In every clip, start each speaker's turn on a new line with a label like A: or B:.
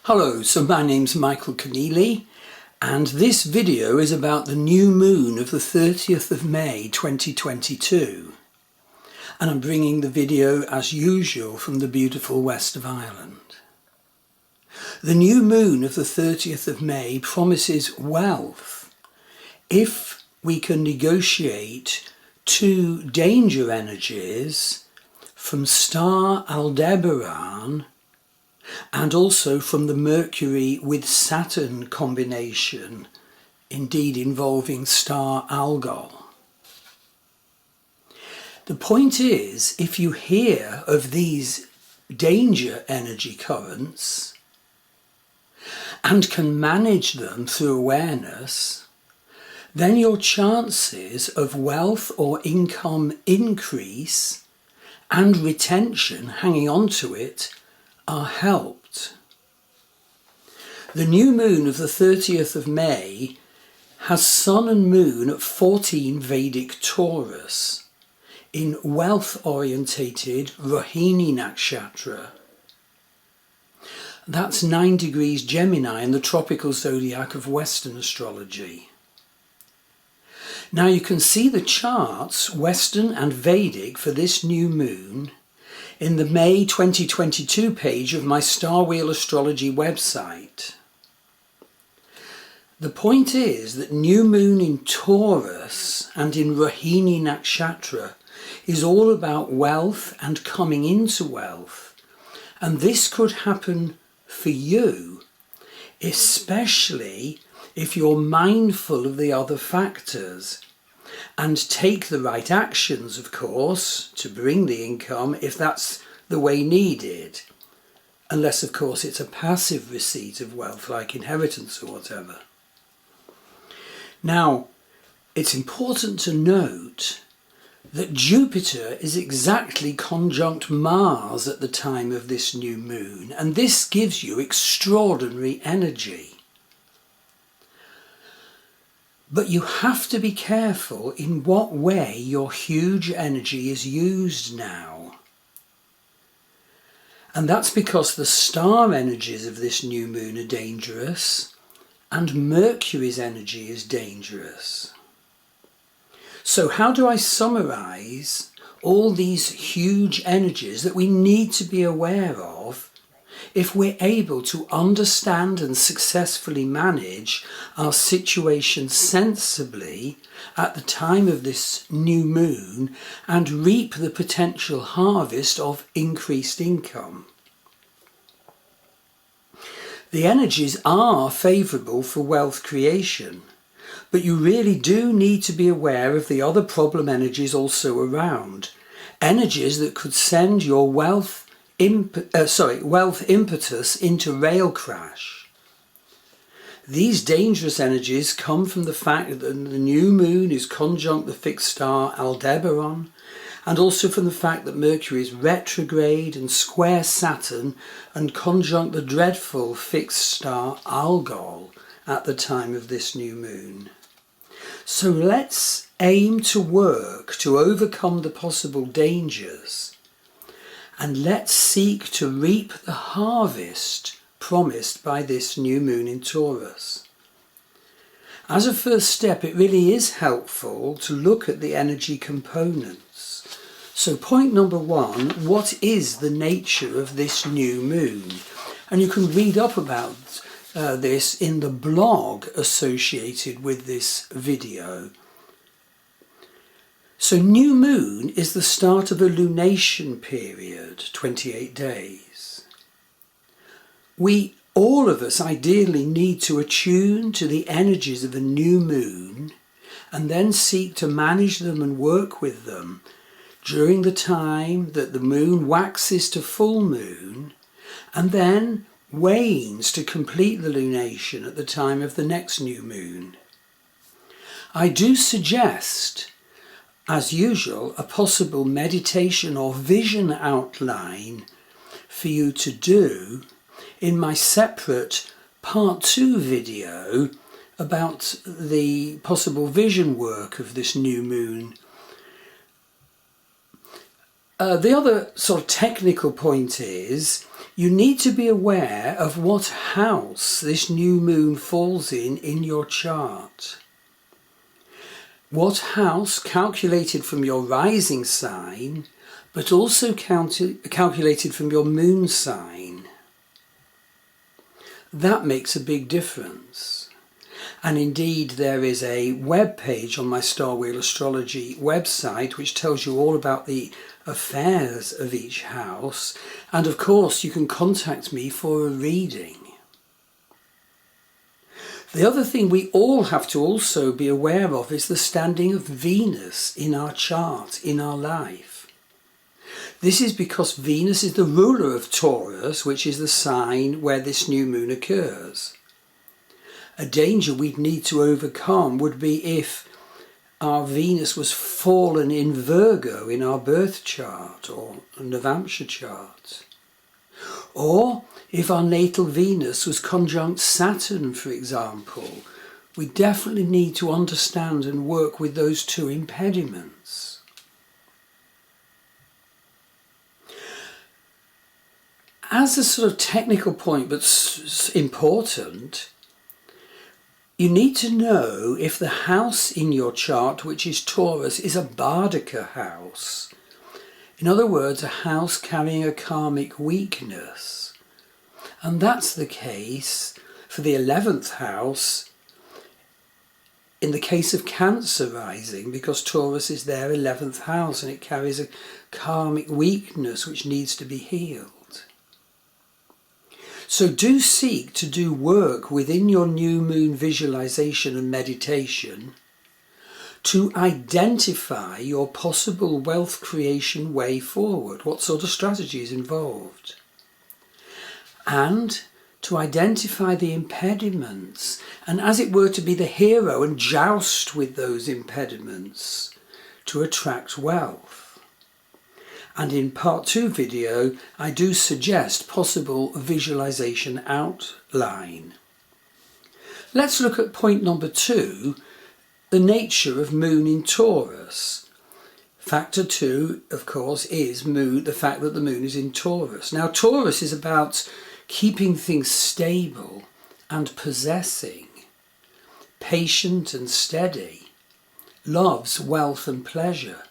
A: Hello, so my name's Michael Conneely, and this video is about the new moon of the 30th of May 2022. And I'm bringing the video as usual from the beautiful west of Ireland. The new moon of the 30th of May promises wealth if we can negotiate two danger energies from star Aldebaran and also from the Mercury with Saturn combination, indeed involving star Algol. The point is, if you hear of these danger energy currents and can manage them through awareness, then your chances of wealth or income increase and retention, hanging on to it, are helped. The new moon of the 30th of May has Sun and Moon at 14 Vedic Taurus in wealth-orientated Rohini Nakshatra. That's 9 degrees Gemini in the tropical zodiac of Western astrology. Now you can see the charts, Western and Vedic, for this new moon in the May 2022 page of my Star Wheel Astrology website. The point is that new moon in Taurus and in Rohini Nakshatra is all about wealth and coming into wealth. And this could happen for you, especially if you're mindful of the other factors and take the right actions, of course, to bring the income if that's the way needed. Unless, of course, it's a passive receipt of wealth like inheritance or whatever. Now, it's important to note that Jupiter is exactly conjunct Mars at the time of this new moon, and this gives you extraordinary energy. But you have to be careful in what way your huge energy is used now. And that's because the star energies of this new moon are dangerous and Mercury's energy is dangerous. So how do I summarise all these huge energies that we need to be aware of if we're able to understand and successfully manage our situation sensibly at the time of this new moon and reap the potential harvest of increased income? The energies are favourable for wealth creation, but you really do need to be aware of the other problem energies also around, energies that could send your wealth impetus into rail crash. These dangerous energies come from the fact that the new moon is conjunct the fixed star Aldebaran, and also from the fact that Mercury is retrograde and square Saturn and conjunct the dreadful fixed star Algol at the time of this new moon. So let's aim to work to overcome the possible dangers, and let's seek to reap the harvest promised by this new moon in Taurus. As a first step, it really is helpful to look at the energy components. So point number one, what is the nature of this new moon? And you can read up about this in the blog associated with this video. So new moon is the start of a lunation period, 28 days. All of us ideally need to attune to the energies of a new moon and then seek to manage them and work with them during the time that the moon waxes to full moon and then wanes to complete the lunation at the time of the next new moon. I do suggest, as usual, a possible meditation or vision outline for you to do in my separate part 2 video about the possible vision work of this new moon The other sort of technical point is you need to be aware of what house this new moon falls in your chart. What house calculated from your rising sign, but also calculated from your moon sign. That makes a big difference. And indeed there is a web page on my Star Wheel Astrology website which tells you all about the affairs of each house, and of course you can contact me for a reading. The other thing we all have to also be aware of is the standing of Venus in our chart, in our life. This is because Venus is the ruler of Taurus, which is the sign where this new moon occurs. A danger we'd need to overcome would be if our Venus was fallen in Virgo in our birth chart or Navamsha chart. Or if our natal Venus was conjunct Saturn, for example, we definitely need to understand and work with those two impediments. As a sort of technical point, but important, you need to know if the house in your chart, which is Taurus, is a Bardaka house. In other words, a house carrying a karmic weakness. And that's the case for the 11th house in the case of Cancer rising, because Taurus is their 11th house and it carries a karmic weakness which needs to be healed. So do seek to do work within your new moon visualization and meditation to identify your possible wealth creation way forward, what sort of strategy is involved, and to identify the impediments and, as it were, to be the hero and joust with those impediments to attract wealth. And in part 2 video, I do suggest possible visualization outline. Let's look at point number 2, the nature of moon in Taurus. Factor 2, of course, is the fact that the moon is in Taurus. Now, Taurus is about keeping things stable and possessing, patient and steady, loves wealth and pleasure.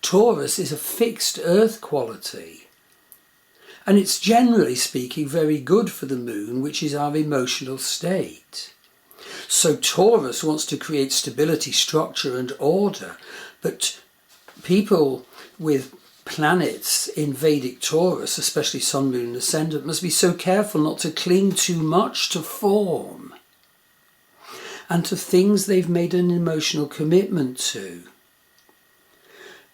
A: Taurus is a fixed earth quality, and it's generally speaking very good for the moon, which is our emotional state. So Taurus wants to create stability, structure and order, but people with planets in Vedic Taurus, especially Sun, Moon and Ascendant, must be so careful not to cling too much to form and to things they've made an emotional commitment to.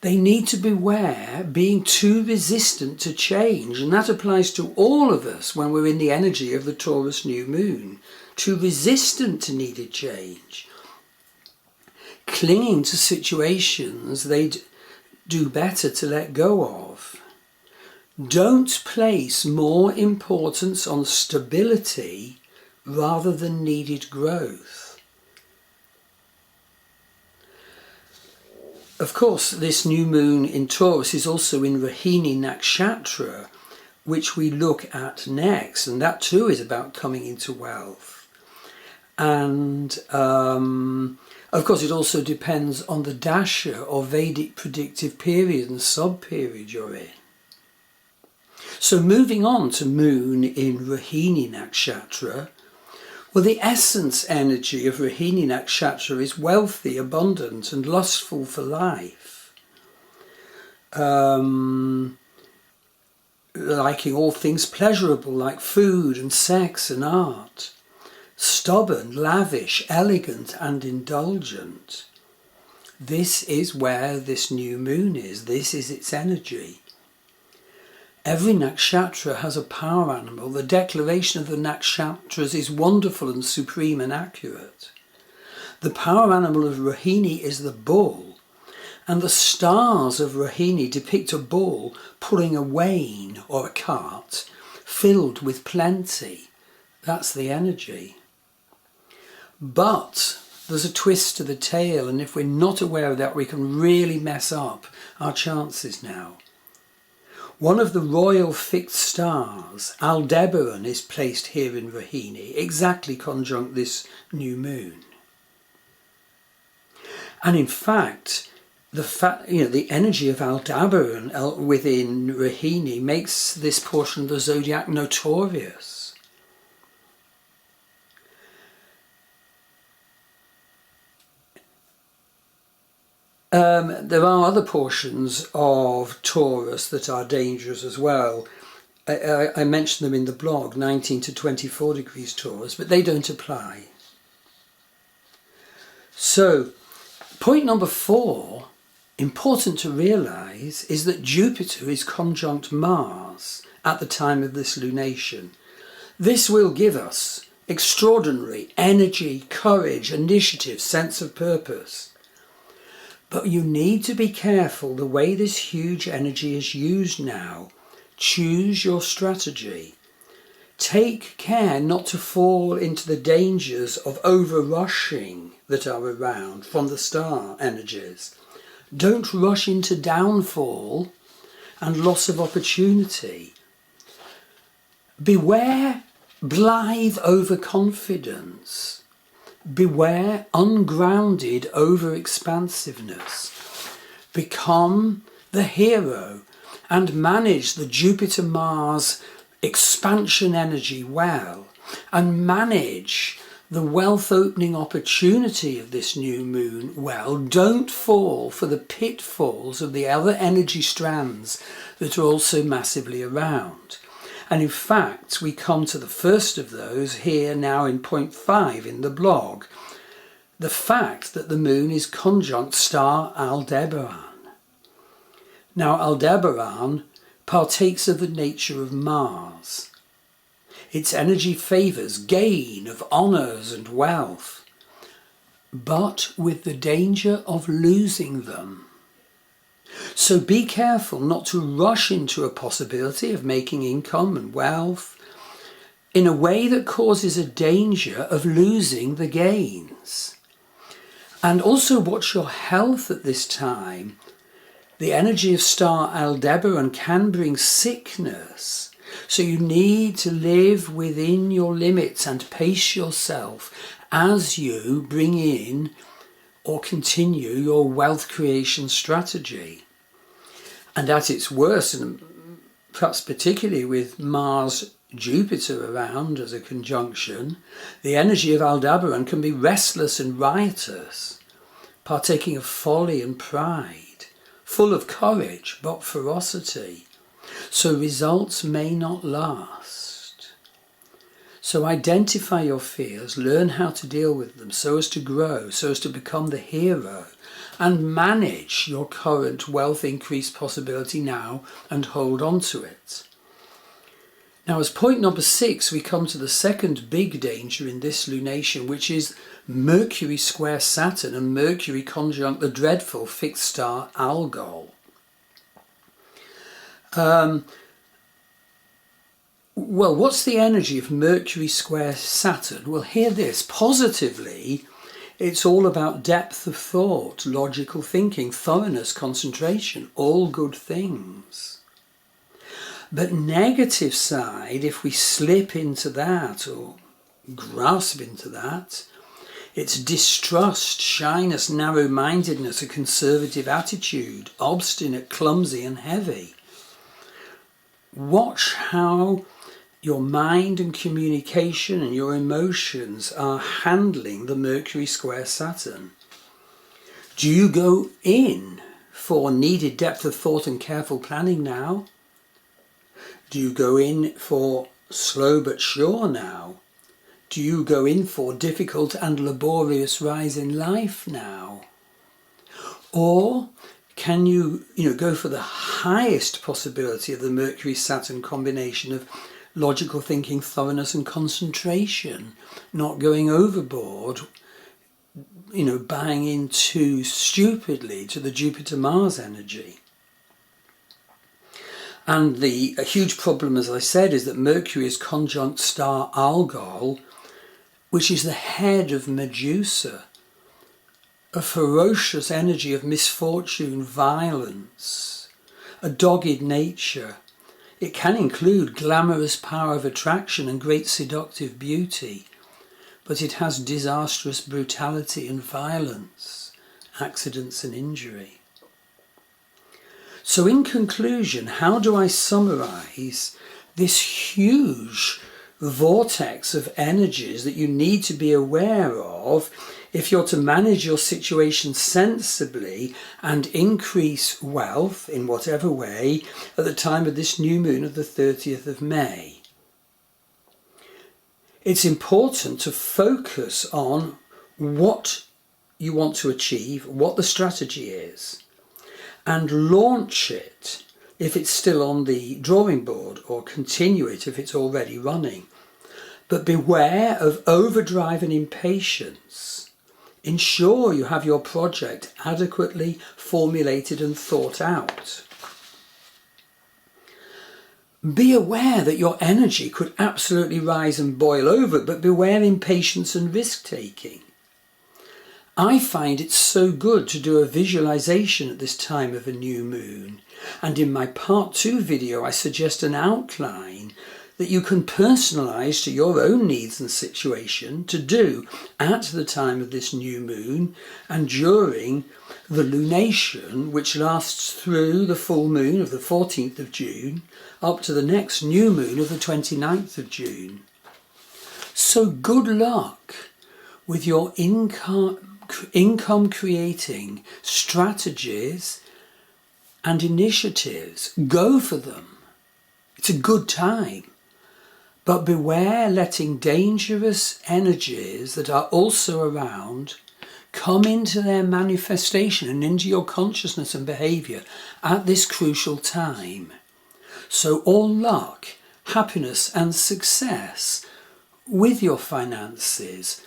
A: They need to beware being too resistant to change, and that applies to all of us when we're in the energy of the Taurus new moon. Too resistant to needed change. Clinging to situations they'd do better to let go of. Don't place more importance on stability rather than needed growth. Of course, this new moon in Taurus is also in Rohini Nakshatra, which we look at next, and that too is about coming into wealth. And of course it also depends on the dasha or Vedic predictive period and sub-period you're in. So moving on to moon in Rohini Nakshatra, well, the essence energy of Rohini Nakshatra is wealthy, abundant and lustful for life. Liking all things pleasurable like food and sex and art. Stubborn, lavish, elegant and indulgent. This is where this new moon is. This is its energy. Every nakshatra has a power animal. The declaration of the nakshatras is wonderful and supreme and accurate. The power animal of Rohini is the bull, and the stars of Rohini depict a bull pulling a wain or a cart filled with plenty. That's the energy. But there's a twist to the tail, and if we're not aware of that, we can really mess up our chances now. One of the royal fixed stars, Aldebaran, is placed here in Rohini, exactly conjunct this new moon. And in fact, the energy of Aldebaran within Rohini makes this portion of the zodiac notorious. There are other portions of Taurus that are dangerous as well. I mentioned them in the blog, 19 to 24 degrees Taurus, but they don't apply. So, point number 4, important to realise, is that Jupiter is conjunct Mars at the time of this lunation. This will give us extraordinary energy, courage, initiative, sense of purpose. But you need to be careful the way this huge energy is used now. Choose your strategy. Take care not to fall into the dangers of over-rushing that are around from the star energies. Don't rush into downfall and loss of opportunity. Beware blithe overconfidence. Beware ungrounded over-expansiveness. Become the hero and manage the Jupiter-Mars expansion energy well, and manage the wealth-opening opportunity of this new moon well. Don't fall for the pitfalls of the other energy strands that are also massively around. And in fact, we come to the first of those here now in point 5 in the blog. The fact that the moon is conjunct star Aldebaran. Now, Aldebaran partakes of the nature of Mars. Its energy favours gain of honours and wealth, but with the danger of losing them. So be careful not to rush into a possibility of making income and wealth in a way that causes a danger of losing the gains. And also watch your health at this time. The energy of star Aldebaran can bring sickness, so you need to live within your limits and pace yourself as you bring in or continue your wealth creation strategy. And at its worst, and perhaps particularly with Mars-Jupiter around as a conjunction, the energy of Aldebaran can be restless and riotous, partaking of folly and pride, full of courage but ferocity. So results may not last. So identify your fears, learn how to deal with them so as to grow, so as to become the hero, and manage your current wealth increase possibility now and hold on to it. Now, as point number 6, we come to the second big danger in this lunation, which is Mercury square Saturn and Mercury conjunct the dreadful fixed star Algol. Well, what's the energy of Mercury square Saturn? Well, hear this. Positively, it's all about depth of thought, logical thinking, thoroughness, concentration, all good things. But negative side, if we slip into that or grasp into that, it's distrust, shyness, narrow-mindedness, a conservative attitude, obstinate, clumsy and heavy. Watch how your mind and communication and your emotions are handling the Mercury square Saturn. Do you go in for needed depth of thought and careful planning now? Do you go in for slow but sure now? Do you go in for difficult and laborious rise in life now? Or can you go for the highest possibility of the Mercury-Saturn combination of logical thinking, thoroughness and concentration, not going overboard, buying in too stupidly to the Jupiter-Mars energy? And the huge problem, as I said, is that Mercury is conjunct star Algol, which is the head of Medusa, a ferocious energy of misfortune, violence, a dogged nature. It can include glamorous power of attraction and great seductive beauty, but it has disastrous brutality and violence, accidents and injury. So in conclusion, how do I summarise this huge vortex of energies that you need to be aware of if you're to manage your situation sensibly and increase wealth in whatever way at the time of this new moon of the 30th of May? It's important to focus on what you want to achieve, what the strategy is, and launch it if it's still on the drawing board, or continue it if it's already running. But beware of overdrive and impatience. Ensure you have your project adequately formulated and thought out. Be aware that your energy could absolutely rise and boil over, but beware impatience and risk-taking. I find it so good to do a visualization at this time of a new moon, and in my part 2 video I suggest an outline that you can personalize to your own needs and situation to do at the time of this new moon and during the lunation, which lasts through the full moon of the 14th of June up to the next new moon of the 29th of June. So good luck with your income creating strategies and initiatives. Go for them. It's a good time. But beware letting dangerous energies that are also around come into their manifestation and into your consciousness and behaviour at this crucial time. So all luck, happiness and success with your finances.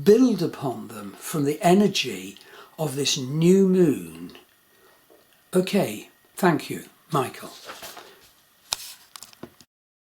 A: Build upon them from the energy of this new moon. Okay, thank you, Michael.